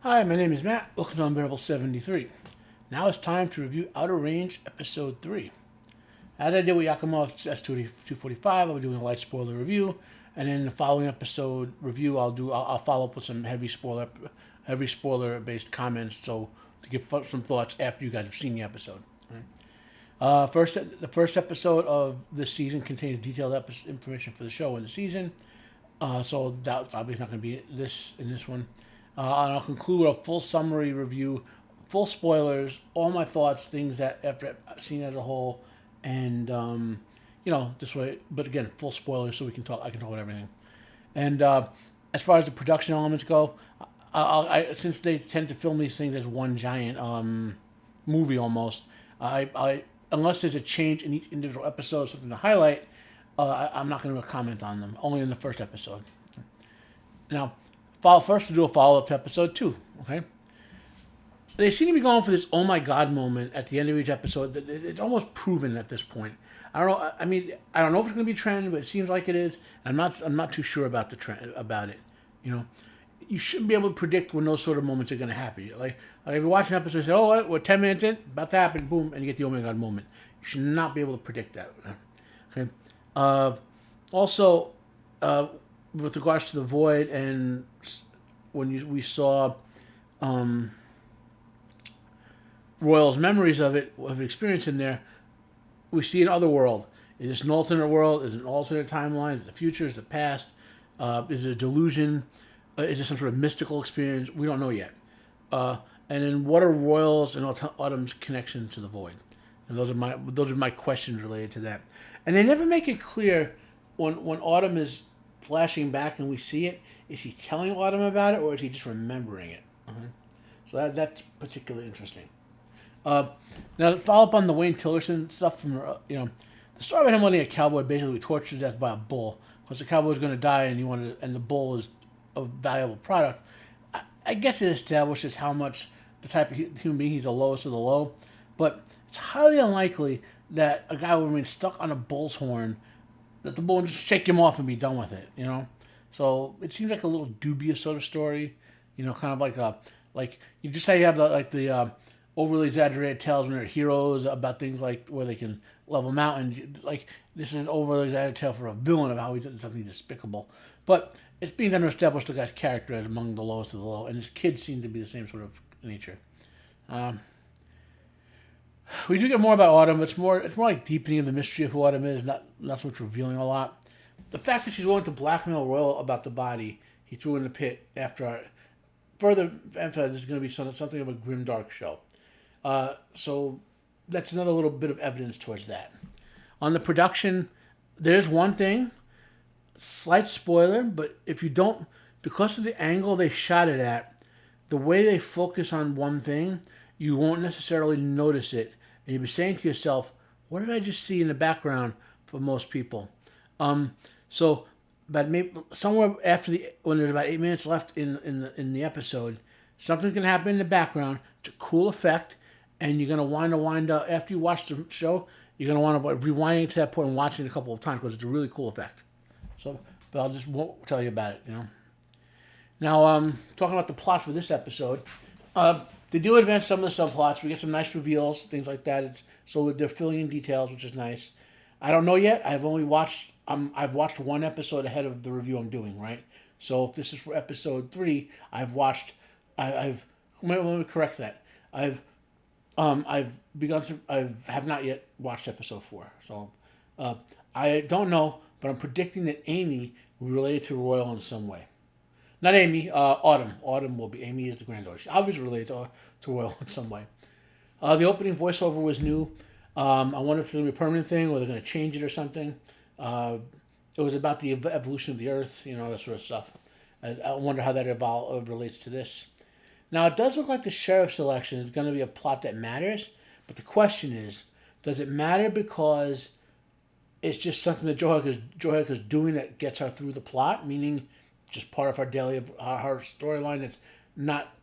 Hi, my name is Matt. Welcome to Unbearable 73. Now it's time to review Outer Range Episode 3. As I did with Yakimov S245, I'll be doing a light spoiler review, and in the following episode review, I'll follow up with some heavy spoiler based comments, so to give some thoughts after you guys have seen the episode. The first episode of this season contains detailed information for the show and the season, so that's obviously not going to be in this one. And I'll conclude with a full summary review, full spoilers, all my thoughts, things that after I've seen it as a whole, and this way. But again, full spoilers, so I can talk about everything. And as far as the production elements go, since they tend to film these things as one giant movie almost, I unless there's a change in each individual episode, something to highlight, I'm not going to comment on them. Only in the first episode. Now, first we'll do a follow-up to episode 2, okay? They seem to be going for this oh my god moment at the end of each episode. It's almost proven at this point. I don't know. I mean, I don't know if it's going to be a trend, but it seems like it is. I'm not too sure about the trend about it. You shouldn't be able to predict when those sort of moments are going to happen. Like if you watch an episode, you say, "Oh, we're 10 minutes in, about to happen," boom, and you get the oh my god moment. You should not be able to predict that. Okay. Also, with regards to the void, and when we saw Royal's memories of experience in there, we see an other world. Is this an alternate world? Is it an alternate timeline? Is it the future? Is it the past? Is it a delusion? Is it some sort of mystical experience? We don't know yet. And then what are Royal's and Autumn's connections to the void? And those are my questions related to that. And they never make it clear when Autumn is flashing back and we see it. Is he telling Autumn about it, or is he just remembering it? Okay. So that's particularly interesting. Now, to follow up on the Wayne Tillerson stuff from the story about him letting a cowboy basically tortured to death by a bull because the cowboy was going to die and the bull is a valuable product. I guess it establishes how much the type of human being he's the lowest of the low, but it's highly unlikely that a guy would remain stuck on a bull's horn, that the bull would just shake him off and be done with it. So it seems like a little dubious sort of story, kind of like you just say you have the overly exaggerated tales when they're heroes about things like where they can level mountains. Like this is an overly exaggerated tale for a villain of how he did something despicable, but it's being done to establish the guy's character as among the lowest of the low, and his kids seem to be the same sort of nature. We do get more about Autumn. It's more like deepening of the mystery of who Autumn is, not so much revealing a lot. The fact that she's willing to blackmail Royal about the body he threw in the pit further emphasize this is going to be something of a grim, dark show. So that's another little bit of evidence towards that. On the production, there's one thing, slight spoiler, but if you don't, because of the angle they shot it at, the way they focus on one thing, you won't necessarily notice it. And you'll be saying to yourself, what did I just see in the background for most people? But maybe somewhere when there's about 8 minutes left in the episode, something's gonna happen in the background. It's a cool effect, and you're gonna want to wind up after you watch the show. You're gonna want to rewinding to that point and watching it a couple of times because it's a really cool effect. So, but I just won't tell you about it. Now, talking about the plot for this episode, they do advance some of the subplots. We get some nice reveals, things like that. So they're filling in details, which is nice. I don't know yet. I've watched one episode ahead of the review I'm doing, right? So if this is for episode 3, let me correct that. I have not yet watched episode 4. So I don't know, but I'm predicting that Amy will be related to Royal in some way. Not Amy, Autumn. Autumn will be. Amy is the granddaughter. She's obviously related to Royal in some way. The opening voiceover was new. I wonder if it's going to be a permanent thing or they're going to change it or something. It was about the evolution of the Earth, that sort of stuff. I wonder how that relates to this. Now, it does look like the sheriff's election is going to be a plot that matters, but the question is, does it matter because it's just something that Joe Hick is doing that gets her through the plot, meaning just part of our storyline that's not,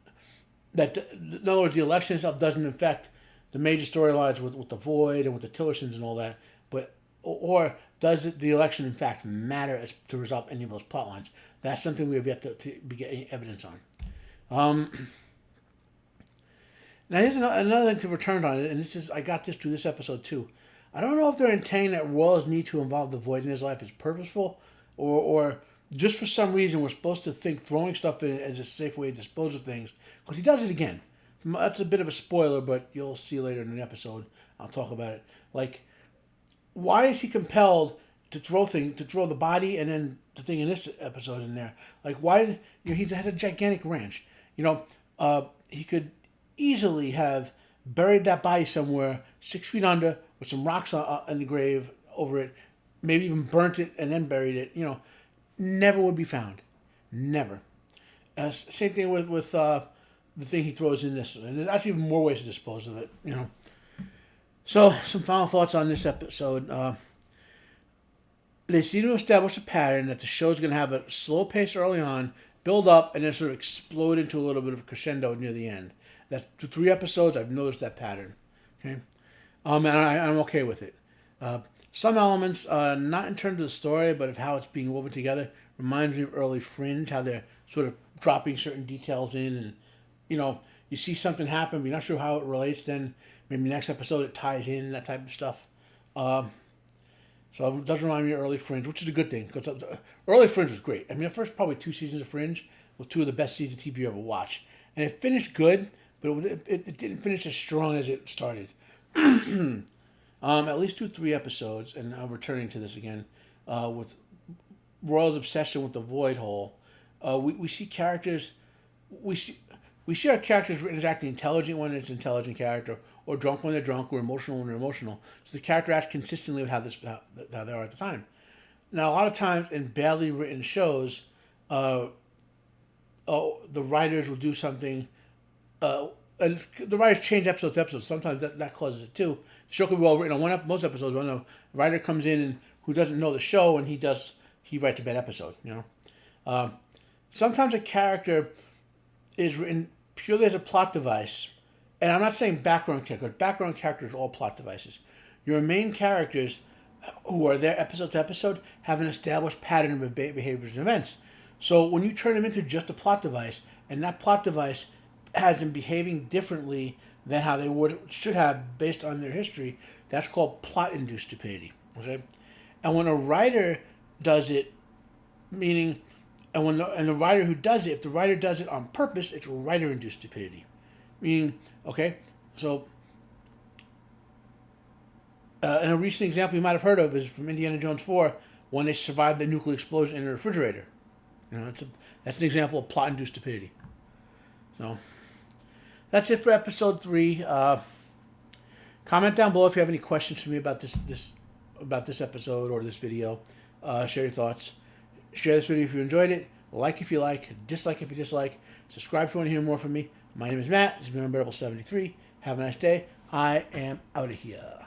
that, in other words, the election itself doesn't affect the major storylines with the Void and with the Tillersons and all that, or does the election in fact matter to resolve any of those plot lines? That's something we have yet to be getting evidence on. Now here's another thing to return on it, and I got this to this episode too. I don't know if they're intending that Royal's need to involve the void in his life is purposeful, or just for some reason we're supposed to think throwing stuff in as a safe way to dispose of things, because he does it again. That's a bit of a spoiler, but you'll see later in the episode. I'll talk about it. Like, why is he compelled to throw the body and then the thing in this episode in there? Like, why? He has a gigantic ranch. He could easily have buried that body somewhere 6 feet under with some rocks in the grave over it, maybe even burnt it and then buried it. Never would be found. Never. Same thing with the thing he throws in this, and there's actually even more ways to dispose of it. So some final thoughts on this episode. They seem to establish a pattern that the show's going to have a slow pace early on, build up, and then sort of explode into a little bit of a crescendo near the end. That's 3 episodes. I've noticed that pattern. Okay, and I'm okay with it. Some elements, not in terms of the story, but of how it's being woven together, reminds me of early Fringe, how they're sort of dropping certain details in, and you see something happen, but you're not sure how it relates. Then maybe next episode it ties in, that type of stuff. So it does remind me of early Fringe, which is a good thing, because early Fringe was great. I mean, the first probably 2 seasons of Fringe were 2 of the best seasons of TV you ever watched, and it finished good, but it didn't finish as strong as it started. At least 2-3 episodes, and I'm returning to this again, with Royal's obsession with the void hole. We see characters, we see our characters written as acting intelligent when it's an intelligent character, or drunk when they're drunk, or emotional when they're emotional. So the character acts consistently with how they are at the time. Now, a lot of times in badly written shows, the writers will do something, and the writers change episode to episode. Sometimes that causes it too. The show can be well written on most episodes when a writer comes in and who doesn't know the show, and he writes a bad episode. Sometimes a character is written purely as a plot device, and I'm not saying background characters. Background characters are all plot devices. Your main characters, who are there episode to episode, have an established pattern of behaviors and events. So when you turn them into just a plot device, and that plot device has them behaving differently than how they should have based on their history, that's called plot-induced stupidity. Okay, and when a writer does it, meaning, and the writer who does it, if the writer does it on purpose, it's writer-induced stupidity. Meaning, okay, so and a recent example you might have heard of is from Indiana Jones 4, when they survived the nuclear explosion in the refrigerator. That's an example of plot-induced stupidity. So that's it for episode 3. Comment down below if you have any questions for me about this episode or this video. Share your thoughts. Share this video if you enjoyed it. Like if you like. Dislike if you dislike. Subscribe if you want to hear more from me. My name is Matt. This has been Unbearable 73. Have a nice day. I am out of here.